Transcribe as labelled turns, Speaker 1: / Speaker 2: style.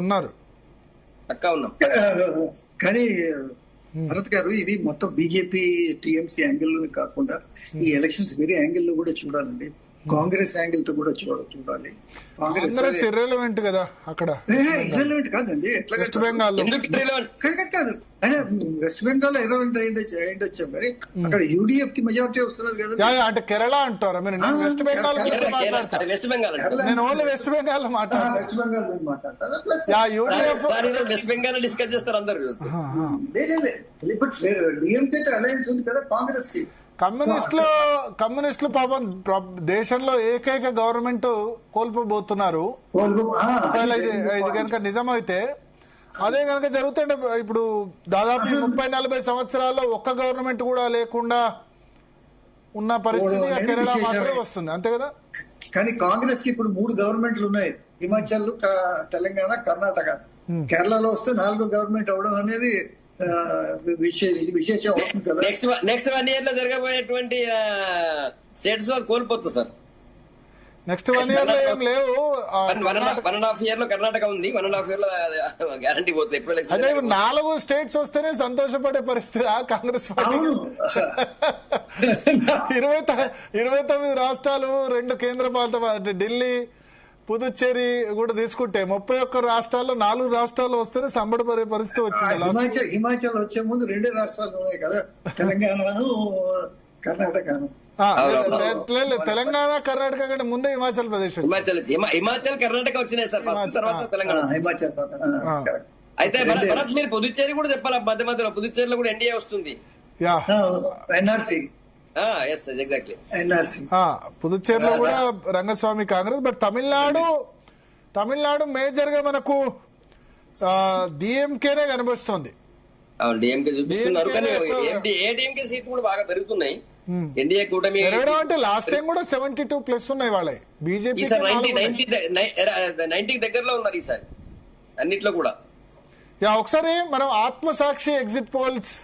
Speaker 1: ఉన్నారు
Speaker 2: పక్కా ఉన్నాం.
Speaker 3: కానీ భరత్ గారు, ఇది మొత్తం బీజేపీ టీఎంసీ యాంగిల్ కాకుండా ఈ ఎలక్షన్స్ వేరే యాంగిల్ లో కూడా చూడాలండి. కాంగ్రెస్ యాంగిల్ తో కూడా చూడాలి.
Speaker 1: కాంగ్రెస్ ఇర్రెలవెంట్ కదా అక్కడ.
Speaker 3: ఇర్రెలవెంట్ కాదండి. ఎట్లా
Speaker 1: వెస్ట్ బెంగాల్
Speaker 3: కాదు అంటే వెస్ట్ బెంగాల్ ఇర్రెలవెంట్ అయ్యిండొచ్చాం, మరి అక్కడ యూడిఎఫ్ కి మెజారిటీ వస్తున్నారు కదా.
Speaker 1: అంటే కేరళ అంటారా మీరు? నేను వెస్ట్ బెంగాల్
Speaker 2: వెస్ట్ బెంగాల్
Speaker 1: నేను ఓన్లీ వెస్ట్ బెంగాల్ మాట్లాడతాను.
Speaker 3: వెస్ట్ బెంగాల్ మాట్లాడతారు.
Speaker 1: యూడిఎఫ్
Speaker 2: వెస్ట్ బెంగాల్ డిస్కస్ చేస్తారు అందరు.
Speaker 3: డిఎంకే అలయన్స్ ఉంది కదా కాంగ్రెస్ కి.
Speaker 1: కమ్యూనిస్టులు పాపం దేశంలో ఏకైక గవర్నమెంట్ కోల్పోబోతున్నారు. ఇది కనుక నిజమైతే, అదే కనుక జరుగుతుంటే ఇప్పుడు దాదాపు 30-40 సంవత్సరాల్లో ఒక్క గవర్నమెంట్ కూడా లేకుండా ఉన్న పరిస్థితి కేరళ మాత్రమే వస్తుంది, అంతే కదా.
Speaker 3: కానీ కాంగ్రెస్ కి ఇప్పుడు 3 గవర్నమెంట్లు ఉన్నాయి. హిమాచల్, తెలంగాణ, కర్ణాటక. కేరళలో వస్తే 4వ గవర్నమెంట్ అవడం అనేది విశేషం అవుతుంది కదా.
Speaker 2: నెక్స్ట్ 1 year లో జరగబోయేటువంటి స్టేట్స్ లో కోల్పోతుంది సార్.
Speaker 1: నెక్స్ట్ 1 year లో ఏం లేవు.
Speaker 2: 1.5 year లో కర్ణాటక ఉంది. 1.5 year లో గ్యారంటీ పోతుంది.
Speaker 1: అదే 4 స్టేట్స్ వస్తేనే సంతోషపడే పరిస్థితి కాంగ్రెస్ పార్టీ. 29 రాష్ట్రాలు, 2 కేంద్ర పాలిత ఢిల్లీ, పుదుచ్చేరి కూడా తీసుకుంటే 31 రాష్ట్రాల్లో 4 రాష్ట్రాలు వస్తేనే సంబడపడే పరిస్థితి వచ్చింది.
Speaker 3: హిమాచల్ వచ్చే ముందు 2 రాష్ట్రాలు ఉన్నాయి కదా, తెలంగాణను కర్ణాటకను.
Speaker 1: తెలంగాణ కర్ణాటక కంటే ముందే హిమాచల్ ప్రదేశ్.
Speaker 2: హిమాచల్ కర్ణాటక వచ్చినాయి సార్, తర్వాత తెలంగాణ.
Speaker 3: హిమాచల్
Speaker 2: అయితే మీరు పుదుచ్చేరి కూడా చెప్పాలి. మధ్య మధ్యలో పుదుచ్చేరిలో కూడా ఎన్డీఏ వస్తుంది.
Speaker 3: ఎన్ఆర్సీ
Speaker 1: పుదుచ్చేరిలో కూడా రంగస్వామి కాంగ్రెస్. బట్ తమిళనాడు మేజర్ గా మనకు డిఎంకేనే కనిపిస్తుంది.
Speaker 2: డిఎంకే చూపిస్తున్నారు, కానీ ఏడీఎంకే సీట్లు కూడా బాగా పెరుగుతున్నాయి. ఎన్డీఏ కూటమి
Speaker 1: అంటే లాస్ట్ టైం కూడా 72+ ఉన్నాయి వాళ్ళే. బీజేపీ
Speaker 2: 90 దగ్గరలో ఉన్నారు ఈసారి అన్నిట్లో కూడా.
Speaker 1: ఒకసారి మనం ఆత్మసాక్షి ఎగ్జిట్ పోల్స్